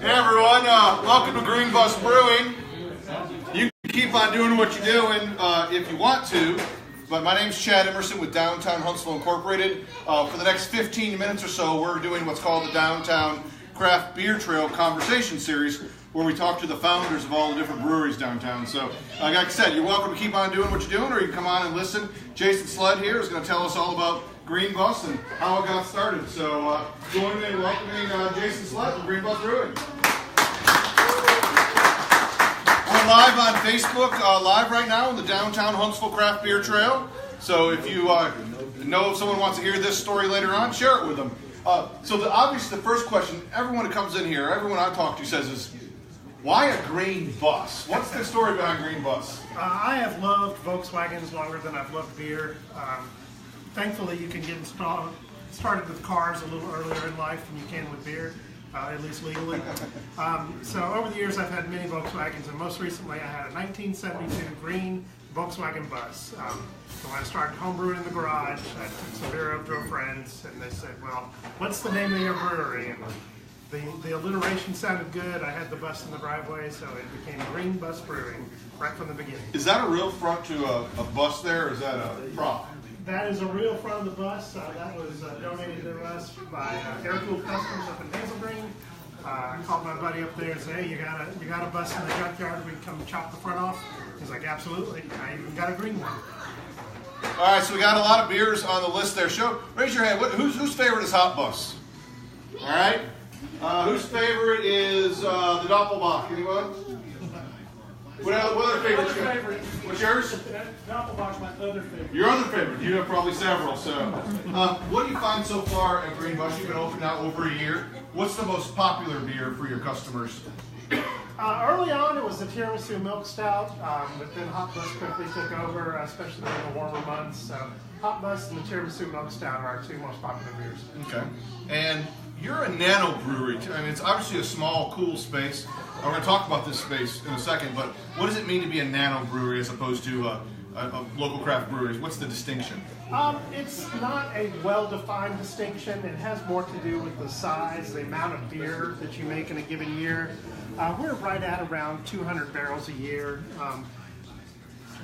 Hey everyone, welcome to Green Bus Brewing. You can keep on doing what you're doing if you want to, but my name's Chad Emerson with Downtown Huntsville Incorporated. For the next 15 minutes or so, we're doing what's called the Downtown Craft Beer Trail Conversation Series, where we talk to the founders of all the different breweries downtown. So, like I said, you're welcome to keep on doing what you're doing, or you can come on and listen. Jason Sled here is going to tell us all about Green Bus and how it got started. So, join me in welcoming Jason Sled from Green Bus Brewing. We're live on Facebook, live right now in the Downtown Huntsville Craft Beer Trail. So, if you know if someone wants to hear this story later on, share it with them. Obviously, the first question everyone who comes in here, everyone I talk to says is, why a green bus? What's the story behind Green Bus? I have loved Volkswagens longer than I've loved beer. Thankfully, you can get started with cars a little earlier in life than you can with beer, at least legally. So over the years, I've had many Volkswagens, and most recently, I had a 1972 green Volkswagen bus. So when I started homebrewing in the garage, I took some beer over to a friend's, and they said, well, what's the name of your brewery? And the alliteration sounded good. I had the bus in the driveway, so it became Green Bus Brewing right from the beginning. Is that a real front to a bus there, or is that a prop? That is a real front of the bus. That was donated to us by Air-Cooled Customs up in Hazel Green. I called my buddy up there and said, hey, you got a bus in the junkyard, we can come chop the front off? He's like, absolutely. I even got a green one. All right, so we got a lot of beers on the list there. Raise your hand. Whose favorite is Hot Bus? All right. Whose favorite is the Doppelbock? Anyone? What other favorite? What's yours? Doppelbock's my other favorite. Your other favorite. You have probably several. So, what do you find so far at Green Bus? You've been open now over a year. What's the most popular beer for your customers? Early on, it was the tiramisu milk stout, but then Hot Bus quickly took over, especially in the warmer months. So Hot Bus and the tiramisu milk stout are our two most popular beers. Okay. And you're a nano brewery. I mean, it's obviously a small, cool space. We're going to talk about this space in a second, but what does it mean to be a nano brewery as opposed to a local craft brewery? What's the distinction? It's not a well-defined distinction. It has more to do with the size, the amount of beer that you make in a given year. We're right at around 200 barrels a year.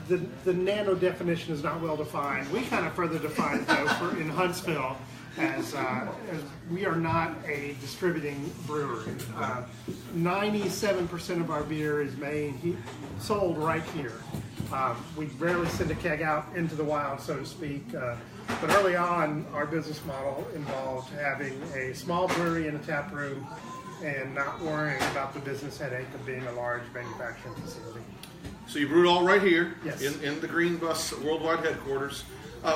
The nano definition is not well defined. We kind of further define it though in Huntsville as we are not a distributing brewery. 97% of our beer is sold right here. We rarely send a keg out into the wild, so to speak. But early on, our business model involved having a small brewery in a tap room and not worrying about the business headache of being a large manufacturing facility. So you brewed all right here, yes, in the Green Bus worldwide headquarters.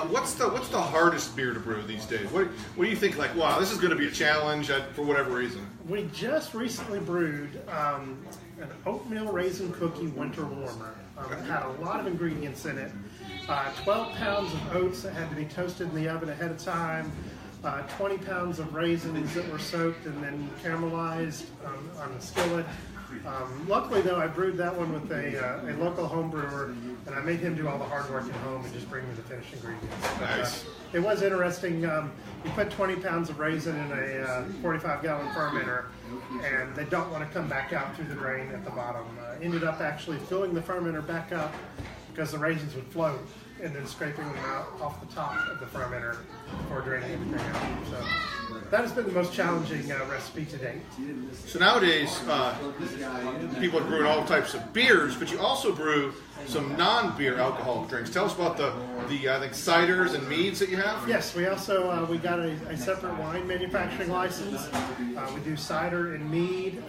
What's the hardest beer to brew these days? What do you think? Like, wow, this is going to be a challenge for whatever reason. We just recently brewed an oatmeal raisin cookie winter warmer. It had a lot of ingredients in it. 12 pounds of oats that had to be toasted in the oven ahead of time. 20 pounds of raisins that were soaked and then caramelized on the skillet. Luckily, though, I brewed that one with a local home brewer, and I made him do all the hard work at home and just bring me the finished ingredients. Nice. It was interesting. You put 20 pounds of raisin in a 45-gallon fermenter, and they don't want to come back out through the drain at the bottom. Ended up actually filling the fermenter back up because the raisins would float, and then scraping them out off the top of the fermenter before draining everything out. So that has been the most challenging recipe to date. So nowadays, people are brewing all types of beers, but you also brew some non-beer alcoholic drinks. Tell us about the I think ciders and meads that you have. Yes, we also we got a separate wine manufacturing license. We do cider and mead.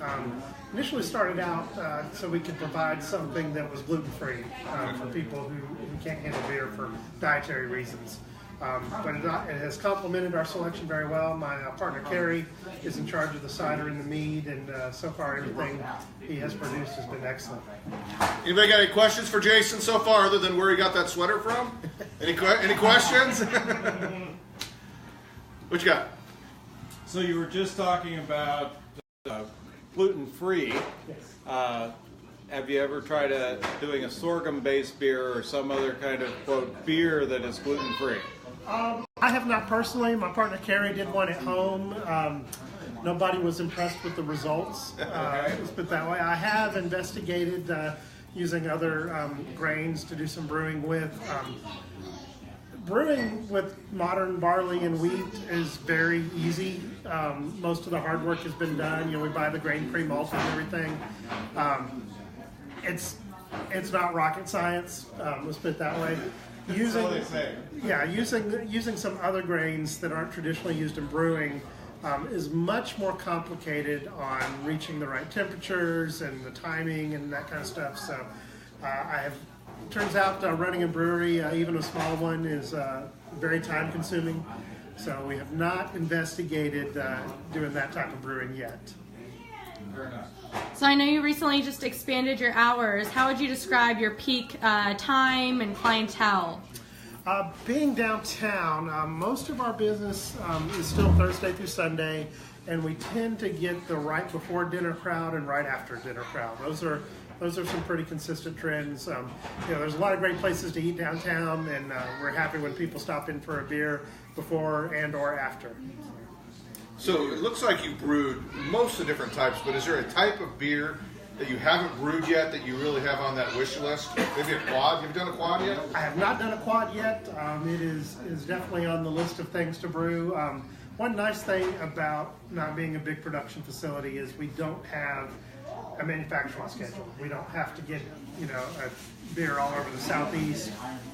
Initially started out so we could provide something that was gluten-free for people who can't handle beer for dietary reasons. But it has complemented our selection very well. My partner Kerry is in charge of the cider and the mead, and so far everything he has produced has been excellent. Anybody got any questions for Jason so far, other than where he got that sweater from? Any questions? What you got? So you were just talking about gluten-free. Yes. Have you ever tried doing a sorghum-based beer or some other kind of, quote, beer that is gluten-free? I have not personally. My partner Kerry did one at home. Nobody was impressed with the results. Let's put it that way. I have investigated using other grains to do some brewing with. Brewing with modern barley and wheat is very easy. Most of the hard work has been done. We buy the grain pre-malted and everything. It's not rocket science. Let's put it that way. Using some other grains that aren't traditionally used in brewing is much more complicated on reaching the right temperatures and the timing and that kind of stuff. So turns out running a brewery, even a small one, is very time consuming. So we have not investigated doing that type of brewing yet. Fair enough. So I know you recently just expanded your hours. How would you describe your peak time and clientele? Being downtown, most of our business is still Thursday through Sunday, and we tend to get the right before dinner crowd and right after dinner crowd. Those are some pretty consistent trends. There's a lot of great places to eat downtown, and we're happy when people stop in for a beer before and or after. So it looks like you brewed most of the different types, but is there a type of beer that you haven't brewed yet that you really have on that wish list? Maybe a quad? Have you done a quad yet? I have not done a quad yet. It is definitely on the list of things to brew. One nice thing about not being a big production facility is we don't have a manufacturing schedule. We don't have to get a beer all over the southeast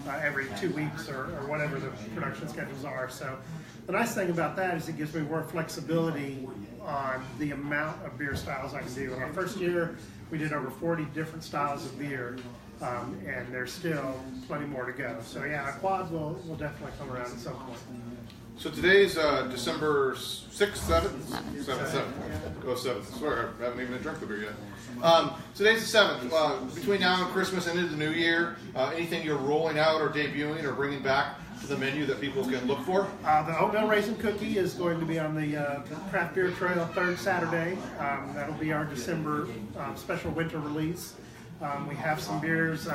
every 2 weeks or whatever the production schedules are. So the nice thing about that is it gives me more flexibility on the amount of beer styles I can do. In our first year, we did over 40 different styles of beer, and there's still plenty more to go. So yeah, a quad will definitely come around at some point. So today's December 6th, 7th? 7th. Go 7th. I swear, I haven't even drunk the beer yet. Today's the 7th. Between now and Christmas and into the new year, anything you're rolling out or debuting or bringing back to the menu that people can look for? The oatmeal raisin cookie is going to be on the craft beer trail third Saturday. That'll be our December special winter release. We have some beers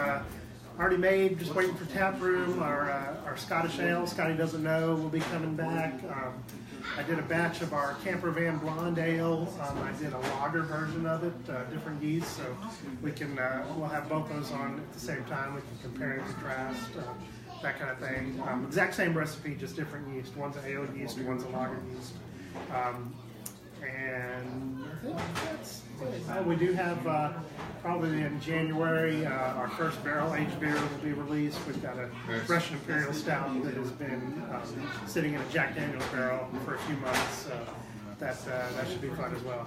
already made, just waiting for tap room. Our Scottish ale, Scotty Doesn't Know, will be coming back. I did a batch of our Camper Van Blonde Ale. I did a lager version of it, different yeast, so we'll have both those on at the same time. We can compare and contrast, that kind of thing. Exact same recipe, just different yeast. One's an ale yeast, one's a lager yeast. And I think that's it. We do have probably in January our first barrel-aged beer will be released. We've got a Russian Imperial Stout that has been sitting in a Jack Daniel's barrel for a few months. That should be fun as well.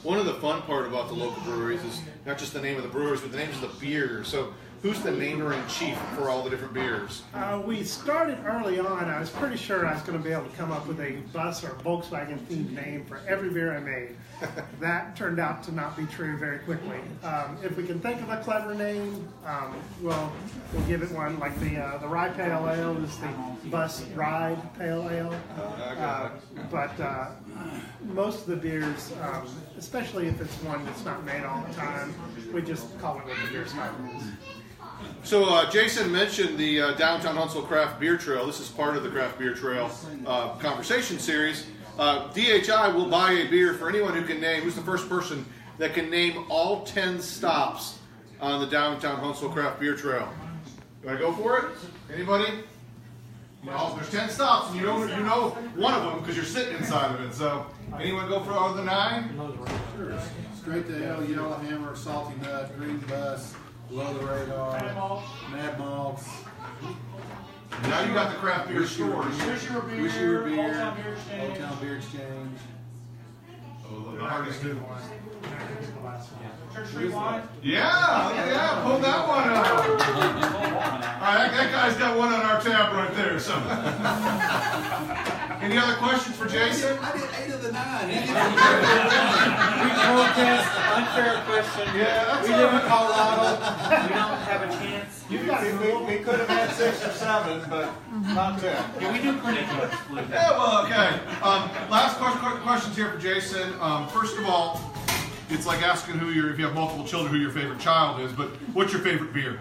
One of the fun part about the local breweries is not just the name of the brewers, but the names of the beers. So who's the namer-in-chief for all the different beers? We started early on. I was pretty sure I was going to be able to come up with a bus or Volkswagen-themed name for every beer I made. That turned out to not be true very quickly. If we can think of a clever name, we'll give it one. Like the Rye Pale Ale is the Bus Ride Pale Ale. But most of the beers, especially if it's one that's not made all the time, we just call it what the beer style is. So Jason mentioned the Downtown Huntsville Craft Beer Trail. This is part of the Craft Beer Trail conversation series. DHI will buy a beer for anyone who can name, who's the first person that can name all 10 stops on the Downtown Huntsville Craft Beer Trail. You want to go for it? Anybody? Well, there's 10 stops, and you know one of them because you're sitting inside of it. So, anyone go for all the 9? Sure. Straight to Hell, Yellowhammer, Salty Nut, Green Bus, Below the Radar, Mad Malts. Now you got the craft beer stores. Wish You Were Beer, Old Town Beer Exchange. Oh, the hardest hit one. Church Street Wine? Yeah, pull that one out. All right, that guy's got one on our tab right there. So, any other questions for Jason? I did 8 of the 9. We protest, unfair question. Yeah, that's we live in Colorado. We don't have a chance. We could have had 6 or 7, but not 10. Yeah, we do pretty good. Yeah, well, okay. Last questions here for Jason. First of all, it's like asking if you have multiple children, who your favorite child is, but what's your favorite beer?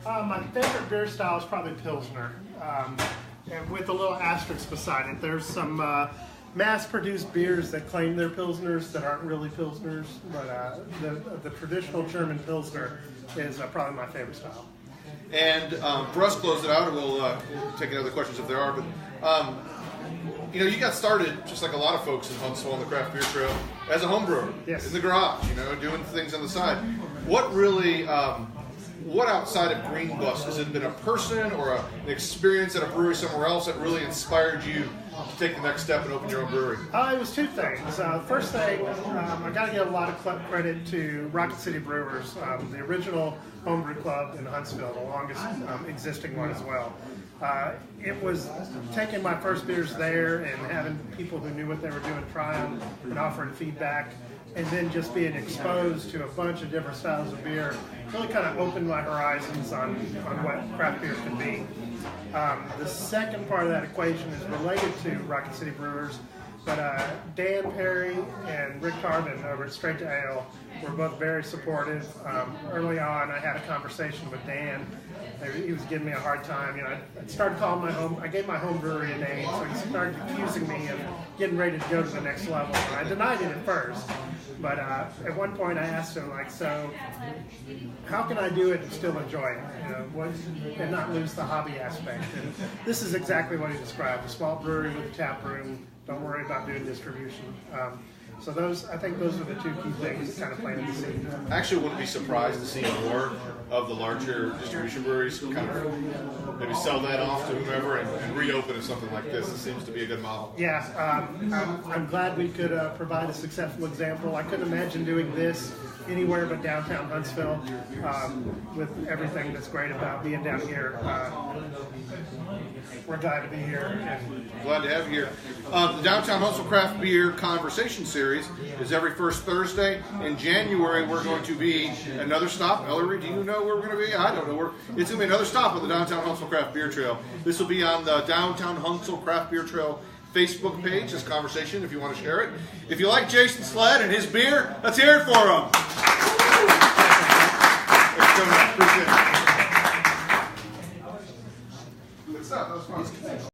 My favorite beer style is probably Pilsner, and with a little asterisk beside it. There's some mass-produced beers that claim they're Pilsners that aren't really Pilsners, but the traditional German Pilsner is probably my favorite style. And for us, close it out, and we'll take any other questions if there are. But you got started just like a lot of folks in Huntsville on the craft beer trail as a home brewer. Yes. In the garage, doing things on the side. What really, what outside of Green Bus, has it been a person or an experience at a brewery somewhere else that really inspired you to take the next step and open your own brewery? It was two things. First thing, I got to give a lot of credit to Rocket City Brewers, the original homebrew club in Huntsville, the longest existing one as well. It was taking my first beers there and having people who knew what they were doing try them and offering feedback, and then just being exposed to a bunch of different styles of beer really kind of opened my horizons on what craft beer could be. The second part of that equation is related to Rocket City Brewers, but Dan Perry and Rick Tarvin over at Straight to Ale were both very supportive. Early on, I had a conversation with Dan. He was giving me a hard time. I started calling I gave my home brewery a name, so he started accusing me of getting ready to go to the next level. And I denied it at first, but at one point I asked him, so how can I do it and still enjoy it, and not lose the hobby aspect? And this is exactly what he described: a small brewery with a tap room. Don't worry about doing distribution. So I think those are the two key things that kind of planted the seed. I actually wouldn't be surprised to see more of the larger distribution breweries kind of maybe sell that off to whomever and reopen as something like this. It seems to be a good model. Yeah, I'm glad we could provide a successful example. I couldn't imagine doing this anywhere but downtown Huntsville, with everything that's great about being down here. We're glad to be here. Glad to have you here. The Downtown Huntsville Craft Beer Conversation Series is every first Thursday. In January, we're going to be another stop. Ellery, do you know where we're going to be? I don't know. It's going to be another stop on the Downtown Huntsville Craft Beer Trail. This will be on the Downtown Huntsville Craft Beer Trail Facebook page, this conversation, if you want to share it. If you like Jason Sled and his beer, let's hear it for him. Appreciate it. Good stuff. That was fun.